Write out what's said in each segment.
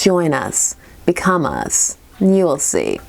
Join us. Become us. You will see.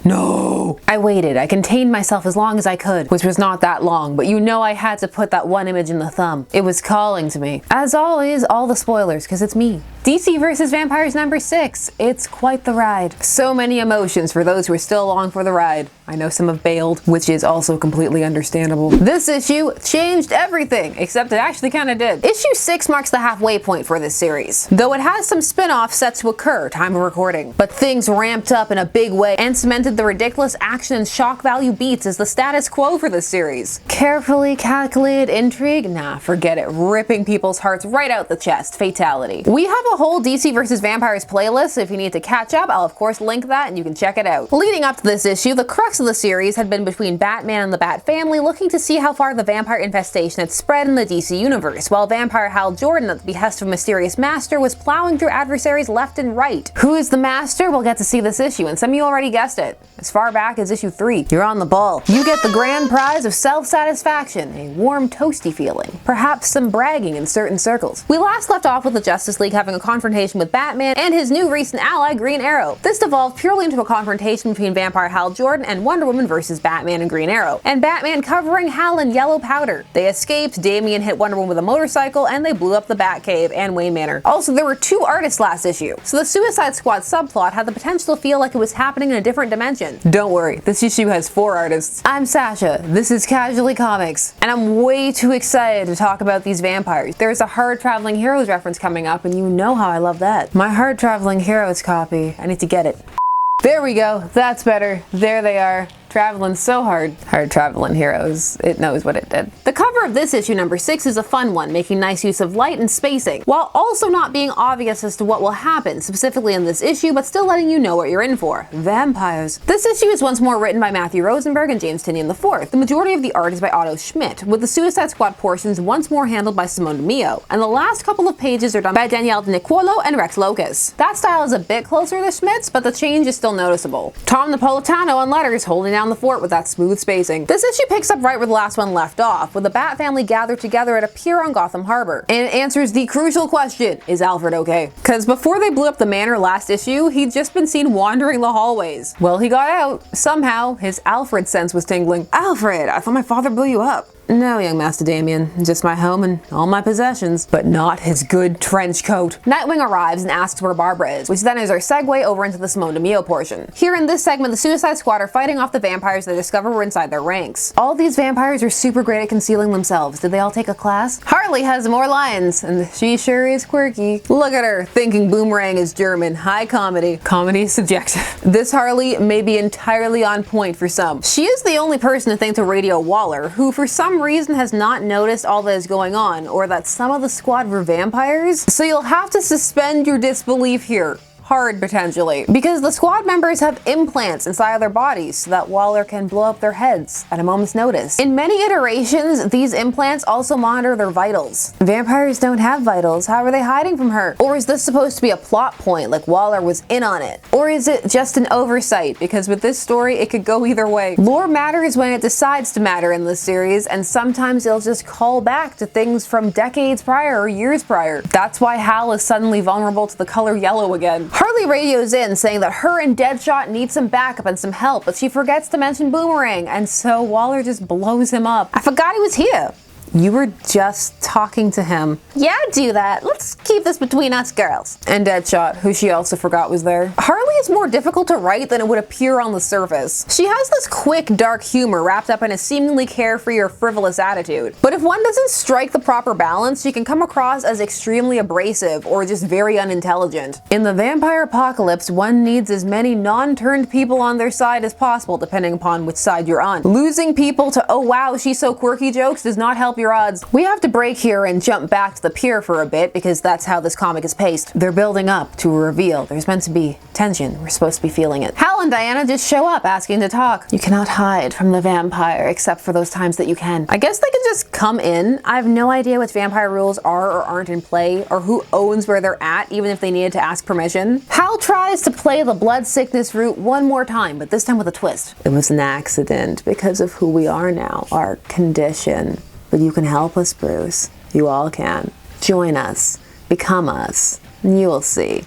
No! I waited. I contained myself as long as I could, which was not that long, but you know I had to put that one image in the thumb. It was calling to me. As always, all the spoilers, because it's me. DC vs. Vampires number 6. It's quite the ride. So many emotions for those who are still along for the ride. I know some have bailed, which is also completely understandable. This issue changed everything, except it actually kind of did. Issue 6 marks the halfway point for this series, though it has some spin-offs set to occur, time of recording. But things ramped up in a big way and cemented the ridiculous action and shock value beats as the status quo for this series. Carefully calculated intrigue? Nah, forget it. Ripping people's hearts right out the chest. Fatality. We have a whole DC vs. Vampires playlist, so if you need to catch up, I'll of course link that and you can check it out. Leading up to this issue, the crux of the series had been between Batman and the Batfamily looking to see how far the vampire infestation had spread in the DC universe, while Vampire Hal Jordan, at the behest of a mysterious master, was plowing through adversaries left and right. Who is the master? We'll get to see this issue, and some of you already guessed it. As far back as issue 3. You're on the ball. You get the grand prize of self-satisfaction, a warm, toasty feeling. Perhaps some bragging in certain circles. We last left off with the Justice League having a confrontation with Batman and his new recent ally, Green Arrow. This devolved purely into a confrontation between Vampire Hal Jordan and Wonder Woman versus Batman and Green Arrow, and Batman covering Hal in yellow powder. They escaped, Damian hit Wonder Woman with a motorcycle, and they blew up the Batcave and Wayne Manor. Also, there were 2 artists last issue, so the Suicide Squad subplot had the potential to feel like it was happening in a different dimension. Don't worry, this issue has 4 artists. I'm Sasha, this is Casually Comics, and I'm way too excited to talk about these vampires. There's a Hard Traveling Heroes reference coming up, and you know how I love that. My Hard Traveling Heroes copy, I need to get it. There we go, that's better. There they are. Traveling so hard. Hard traveling heroes. It knows what it did. The cover of this issue number 6 is a fun one, making nice use of light and spacing, while also not being obvious as to what will happen specifically in this issue, but still letting you know what you're in for. Vampires. This issue is once more written by Matthew Rosenberg and James Tynion IV. The majority of the art is by Otto Schmidt, with the Suicide Squad portions once more handled by Simone Di Meo, and the last couple of pages are done by Daniele Di Nicuolo and Rex Locus. That style is a bit closer to Schmidt's, but the change is still noticeable. Tom Napolitano on letters holding down the fort with that smooth spacing. This issue picks up right where the last one left off, with the Batfamily gathered together at a pier on Gotham Harbor. And it answers the crucial question, is Alfred okay? Because before they blew up the manor last issue, he'd just been seen wandering the hallways. Well, he got out. Somehow, his Alfred sense was tingling. Alfred, I thought my father blew you up. No, young Master Damien, just my home and all my possessions, but not his good trench coat. Nightwing arrives and asks where Barbara is, which then is our segue over into the Simone Di Meo portion. Here in this segment, the Suicide Squad are fighting off the vampires they discover were inside their ranks. All these vampires are super great at concealing themselves. Did they all take a class? Harley has more lines, and she sure is quirky. Look at her, thinking Boomerang is German. High comedy. Comedy is subjective. This Harley may be entirely on point for some. She is the only person to think to radio Waller, who for some reason has not noticed all that is going on, or that some of the squad were vampires. So you'll have to suspend your disbelief here. Hard, potentially, because the squad members have implants inside of their bodies so that Waller can blow up their heads at a moment's notice. In many iterations, these implants also monitor their vitals. Vampires don't have vitals. How are they hiding from her? Or is this supposed to be a plot point, like Waller was in on it? Or is it just an oversight? Because with this story, it could go either way. Lore matters when it decides to matter in this series, and sometimes it'll just call back to things from decades prior or years prior. That's why Hal is suddenly vulnerable to the color yellow again. Harley radios in saying that her and Deadshot need some backup and some help, but she forgets to mention Boomerang, and so Waller just blows him up. I forgot he was here. You were just talking to him. Yeah, do that. Let's keep this between us girls. And Deadshot, who she also forgot was there. Harley is more difficult to write than it would appear on the surface. She has this quick, dark humor wrapped up in a seemingly carefree or frivolous attitude. But if one doesn't strike the proper balance, she can come across as extremely abrasive or just very unintelligent. In the vampire apocalypse, one needs as many non-turned people on their side as possible, depending upon which side you're on. Losing people to, oh wow, she's so quirky jokes does not help your odds. We have to break here and jump back to the pier for a bit because that's how this comic is paced. They're building up to a reveal. There's meant to be tension. We're supposed to be feeling it. Hal and Diana just show up asking to talk. You cannot hide from the vampire except for those times that you can. I guess they could just come in. I have no idea what vampire rules are or aren't in play, or who owns where they're at, even if they needed to ask permission. Hal tries to play the blood sickness route one more time, but this time with a twist. It was an accident because of who we are now, our condition. But you can help us, Bruce. You all can. Join us. Become us. You will see.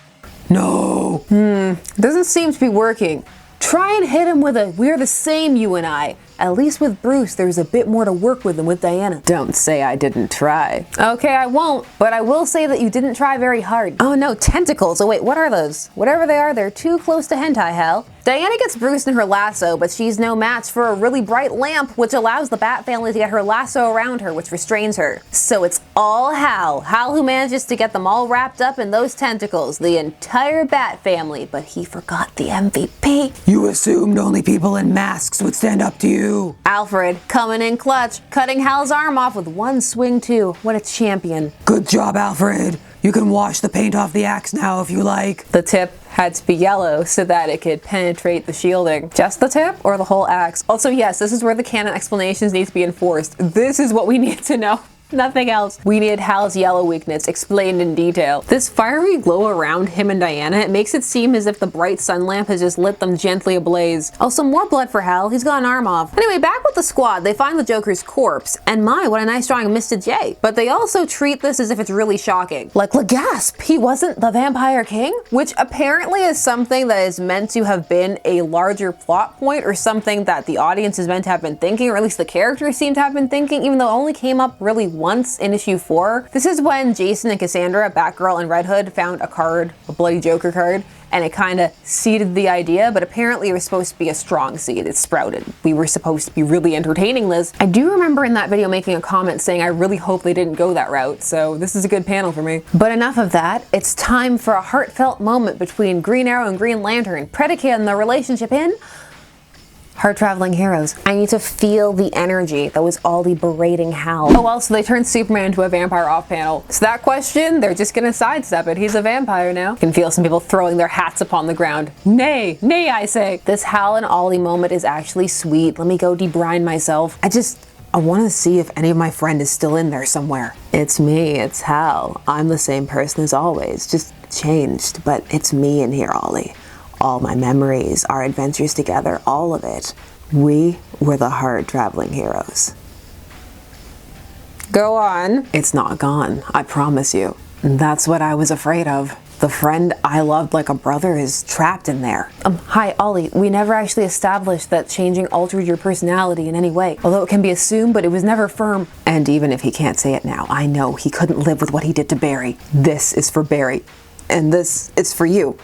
No! Doesn't seem to be working. Try and hit him with a "we're the same, you and I." At least with Bruce, there's a bit more to work with than with Diana. Don't say I didn't try. Okay, I won't, but I will say that you didn't try very hard. Oh no, tentacles. Oh wait, what are those? Whatever they are, they're too close to hentai, Hal. Diana gets Bruce in her lasso, but she's no match for a really bright lamp, which allows the Batfamily to get her lasso around her, which restrains her. So it's all Hal. Hal who manages to get them all wrapped up in those tentacles, the entire Batfamily, but he forgot the MVP. You assumed only people in masks would stand up to you. Alfred, coming in clutch, cutting Hal's arm off with one swing too. What a champion. Good job, Alfred. You can wash the paint off the axe now if you like. The tip had to be yellow so that it could penetrate the shielding. Just the tip or the whole axe? Also, yes, this is where the canon explanations need to be enforced. This is what we need to know. Nothing else. We need Hal's yellow weakness explained in detail. This fiery glow around him and Diana, it makes it seem as if the bright sun lamp has just lit them gently ablaze. Also, more blood for Hal. He's got an arm off. Anyway, back with the squad, they find the Joker's corpse. And my, what a nice drawing of Mr. J. But they also treat this as if it's really shocking. Like, gasp, he wasn't the Vampire King? Which apparently is something that is meant to have been a larger plot point or something that the audience is meant to have been thinking, or at least the characters seem to have been thinking, even though it only came up really once in issue 4. This is when Jason and Cassandra, Batgirl and Red Hood, found a card, a bloody Joker card, and it kind of seeded the idea, but apparently it was supposed to be a strong seed. It sprouted. We were supposed to be really entertaining this. I do remember in that video making a comment saying I really hope they didn't go that route, so this is a good panel for me. But enough of that. It's time for a heartfelt moment between Green Arrow and Green Lantern, predicated on the relationship in Hard Traveling Heroes. I need to feel the energy that was Ollie berating Hal. Oh well, so they turned Superman into a vampire off panel. So that question, they're just gonna sidestep it. He's a vampire now. You can feel some people throwing their hats upon the ground. Nay, nay I say. This Hal and Ollie moment is actually sweet. Let me go debrine myself. I want to see if any of my friend is still in there somewhere. It's me, it's Hal. I'm the same person as always, just changed, but it's me in here, Ollie. All my memories, our adventures together, all of it. We were the Hard Traveling Heroes. Go on. It's not gone, I promise you. That's what I was afraid of. The friend I loved like a brother is trapped in there. Hi, Ollie. We never actually established that changing altered your personality in any way. Although it can be assumed, but it was never firm. And even if he can't say it now, I know he couldn't live with what he did to Barry. This is for Barry. And this is for you.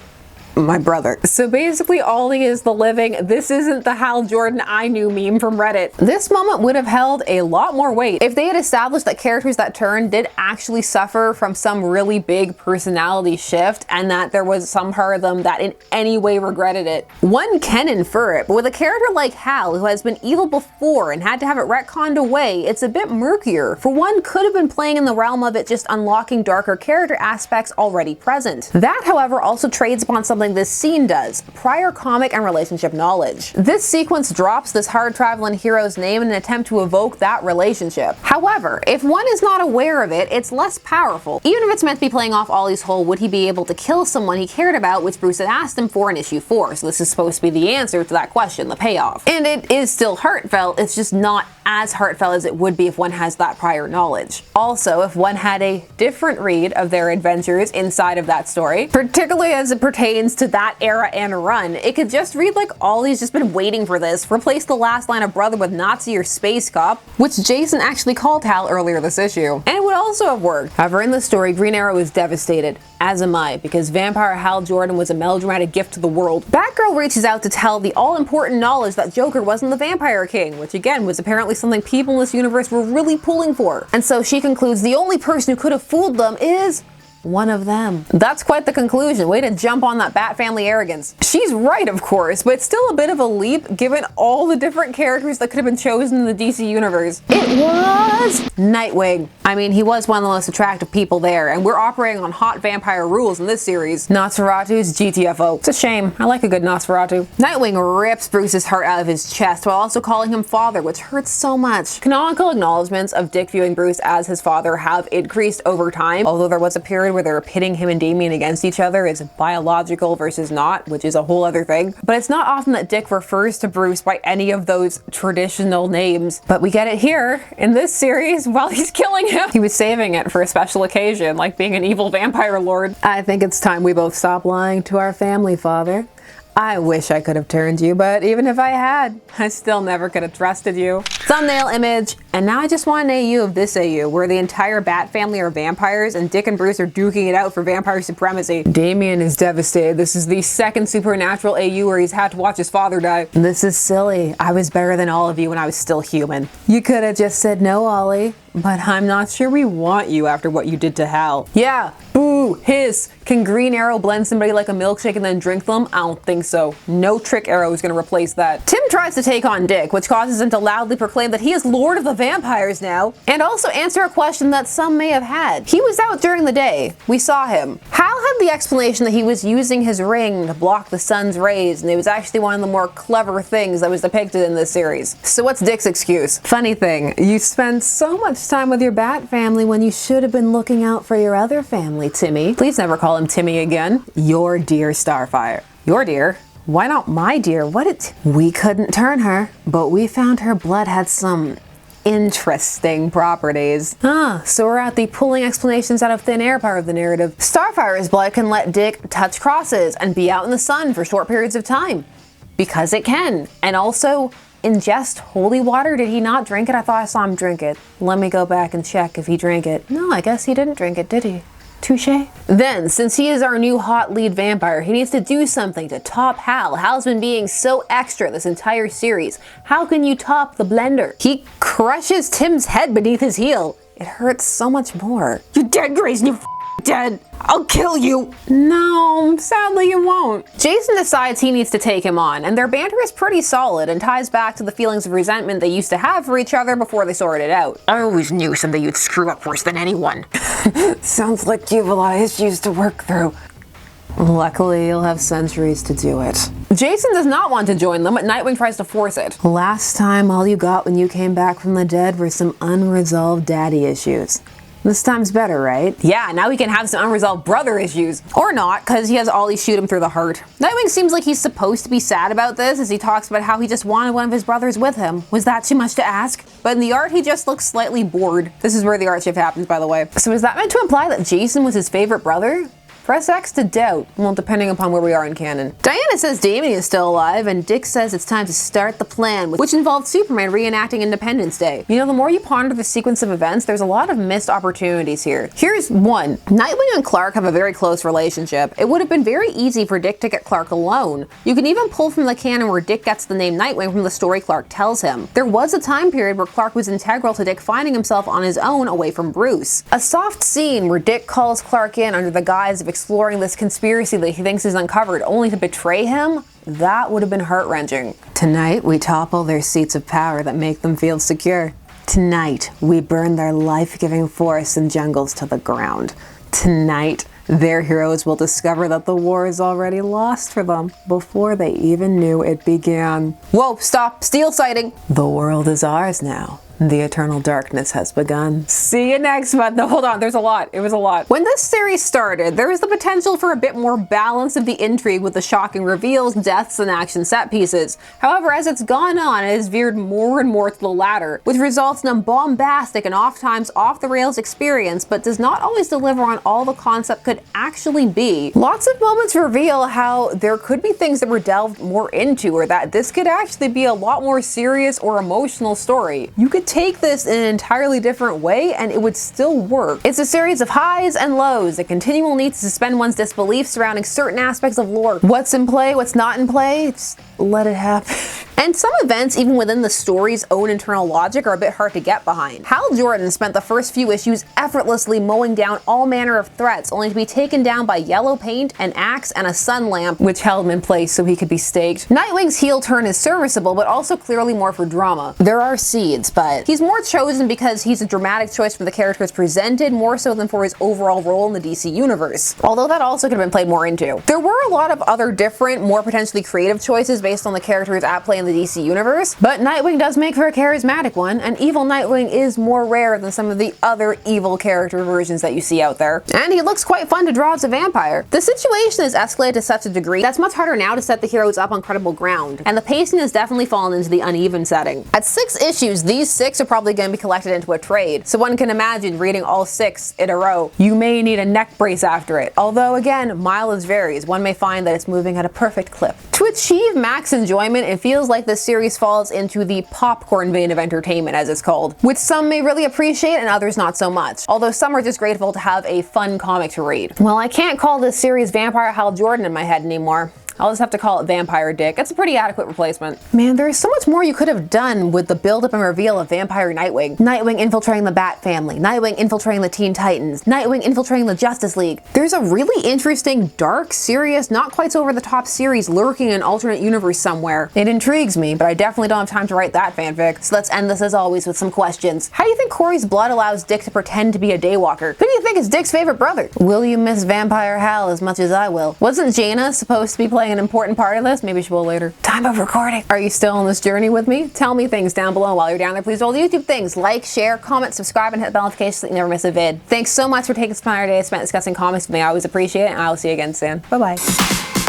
My brother. So basically Ollie is the living "this isn't the Hal Jordan I knew" meme from Reddit. This moment would have held a lot more weight if they had established that characters that turn did actually suffer from some really big personality shift and that there was some part of them that in any way regretted it. One can infer it, but with a character like Hal who has been evil before and had to have it retconned away, it's a bit murkier. For one could have been playing in the realm of it just unlocking darker character aspects already present. That, however, also trades upon something this scene does: prior comic and relationship knowledge. This sequence drops this hard traveling hero's name in an attempt to evoke that relationship. However, if one is not aware of it, it's less powerful. Even if it's meant to be playing off Ollie's whole would he be able to kill someone he cared about, which Bruce had asked him for in issue 4, so this is supposed to be the answer to that question, the payoff. And it is still heartfelt, it's just not as heartfelt as it would be if one has that prior knowledge. Also, if one had a different read of their adventures inside of that story, particularly as it pertains to that era and run, it could just read like Ollie's just been waiting for this. Replace the last line of brother with Nazi or space cop, which Jason actually called Hal earlier this issue. And it would also have worked. However, in the story, Green Arrow is devastated, as am I, because Vampire Hal Jordan was a melodramatic gift to the world. Batgirl reaches out to tell the all-important knowledge that Joker wasn't the Vampire King, which again was apparently something people in this universe were really pulling for. And so she concludes the only person who could have fooled them is one of them. That's quite the conclusion. Way to jump on that Batfamily arrogance. She's right, of course, but it's still a bit of a leap given all the different characters that could have been chosen in the DC universe. It was Nightwing. I mean, he was one of the most attractive people there, and we're operating on hot vampire rules in this series. Nosferatu's GTFO. It's a shame. I like a good Nosferatu. Nightwing rips Bruce's heart out of his chest while also calling him father, which hurts so much. Canonical acknowledgements of Dick viewing Bruce as his father have increased over time, although there was a period story where they're pitting him and Damien against each other is biological versus not, which is a whole other thing. But it's not often that Dick refers to Bruce by any of those traditional names. But we get it here in this series while he's killing him. He was saving it for a special occasion, like being an evil vampire lord. I think it's time we both stop lying to our family, Father. I wish I could have turned you, but even if I had, I still never could have trusted you. Thumbnail image, and now I just want an AU of this AU, where the entire Bat family are vampires and Dick and Bruce are duking it out for vampire supremacy. Damien is devastated. This is the second supernatural AU where he's had to watch his father die. This is silly. I was better than all of you when I was still human. You could have just said no, Ollie. But I'm not sure we want you after what you did to Hal. Yeah, boo, hiss. Can Green Arrow blend somebody like a milkshake and then drink them? I don't think so. No trick arrow is gonna replace that. Tim tries to take on Dick, which causes him to loudly proclaim that he is Lord of the Vampires now, and also answer a question that some may have had. He was out during the day. We saw him. Hal had the explanation that he was using his ring to block the sun's rays, and it was actually one of the more clever things that was depicted in this series. So what's Dick's excuse? Funny thing, you spend so much time with your Bat family when you should have been looking out for your other family, Timmy. Please never call him Timmy again. Your dear Starfire. Your dear? Why not my dear? We couldn't turn her, but we found her blood had some interesting properties. So we're at the pulling explanations out of thin air part of the narrative. Starfire's blood can let Dick touch crosses and be out in the sun for short periods of time. Because it can. And also ingest holy water. Did he not drink it? I thought I saw him drink it. Let me go back and check if he drank it. No, I guess he didn't drink it, did he? Touché. Then, since he is our new hot lead vampire, he needs to do something to top Hal. Hal's been being so extra this entire series. How can you top the blender? He crushes Tim's head beneath his heel. It hurts so much more. You're dead, Grayson, you dead. I'll kill you. No, sadly you won't. Jason decides he needs to take him on, and their banter is pretty solid and ties back to the feelings of resentment they used to have for each other before they sorted it out. I always knew someday you'd screw up worse than anyone. Sounds like you've a lot of issues to work through. Luckily, you'll have centuries to do it. Jason does not want to join them, but Nightwing tries to force it. Last time, all you got when you came back from the dead were some unresolved daddy issues. This time's better, right? Yeah, now we can have some unresolved brother issues. Or not, because he has Ollie shoot him through the heart. Nightwing seems like he's supposed to be sad about this as he talks about how he just wanted one of his brothers with him. Was that too much to ask? But in the art, he just looks slightly bored. This is where the art shift happens, by the way. So is that meant to imply that Jason was his favorite brother? Press X to doubt, well, depending upon where we are in canon. Diana says Damien is still alive, and Dick says it's time to start the plan, which involved Superman reenacting Independence Day. You know, the more you ponder the sequence of events, there's a lot of missed opportunities here. Here's one. Nightwing and Clark have a very close relationship. It would have been very easy for Dick to get Clark alone. You can even pull from the canon where Dick gets the name Nightwing from the story Clark tells him. There was a time period where Clark was integral to Dick finding himself on his own away from Bruce. A soft scene where Dick calls Clark in under the guise of exploring this conspiracy that he thinks is uncovered, only to betray him? That would have been heart-wrenching. Tonight, we topple their seats of power that make them feel secure. Tonight, we burn their life-giving forests and jungles to the ground. Tonight, their heroes will discover that the war is already lost for them before they even knew it began. Whoa, stop, steel sighting! The world is ours now. The eternal darkness has begun. See you next month. No, hold on, there's a lot. It was a lot. When this series started, there was the potential for a bit more balance of the intrigue with the shocking reveals, deaths, and action set pieces. However, as it's gone on, it has veered more and more to the latter, which results in a bombastic and oft-times off-the-rails experience, but does not always deliver on all the concept could actually be. Lots of moments reveal how there could be things that were delved more into, or that this could actually be a lot more serious or emotional story. You could take this in an entirely different way and it would still work. It's a series of highs and lows, a continual need to suspend one's disbelief surrounding certain aspects of lore. What's in play, what's not in play, just let it happen. And some events, even within the story's own internal logic, are a bit hard to get behind. Hal Jordan spent the first few issues effortlessly mowing down all manner of threats, only to be taken down by yellow paint, an axe, and a sun lamp, which held him in place so he could be staked. Nightwing's heel turn is serviceable, but also clearly more for drama. There are seeds, but that. He's more chosen because he's a dramatic choice for the characters presented, more so than for his overall role in the DC universe. Although that also could have been played more into. There were a lot of other different, more potentially creative choices based on the characters at play in the DC universe, but Nightwing does make for a charismatic one, and evil Nightwing is more rare than some of the other evil character versions that you see out there. And he looks quite fun to draw as a vampire. The situation is escalated to such a degree that's much harder now to set the heroes up on credible ground, and the pacing has definitely fallen into the uneven setting. At 6 issues, these 6 are probably going to be collected into a trade, so one can imagine reading all 6 in a row. You may need a neck brace after it, although again, mileage varies. One may find that it's moving at a perfect clip. To achieve max enjoyment, it feels like this series falls into the popcorn vein of entertainment, as it's called, which some may really appreciate and others not so much, although some are just grateful to have a fun comic to read. Well, I can't call this series Vampire Hal Jordan in my head anymore. I'll just have to call it Vampire Dick. It's a pretty adequate replacement. Man, there's so much more you could have done with the build-up and reveal of Vampire Nightwing. Nightwing infiltrating the Batfamily, Nightwing infiltrating the Teen Titans, Nightwing infiltrating the Justice League. There's a really interesting, dark, serious, not quite so over-the-top series lurking in an alternate universe somewhere. It intrigues me, but I definitely don't have time to write that fanfic. So let's end this as always with some questions. How do you think Corey's blood allows Dick to pretend to be a daywalker? Who do you think is Dick's favorite brother? Will you miss Vampire Hal as much as I will? Wasn't Jaina supposed to be playing an important part of this? Maybe she will later. Time of recording. Are you still on this journey with me? Tell me things down below. While you're down there, please do all the YouTube things. Like, share, comment, subscribe, and hit the bell notification so that you never miss a vid. Thanks so much for taking some time today spent discussing comics with me. I always appreciate it, and I will see you again soon. Bye-bye.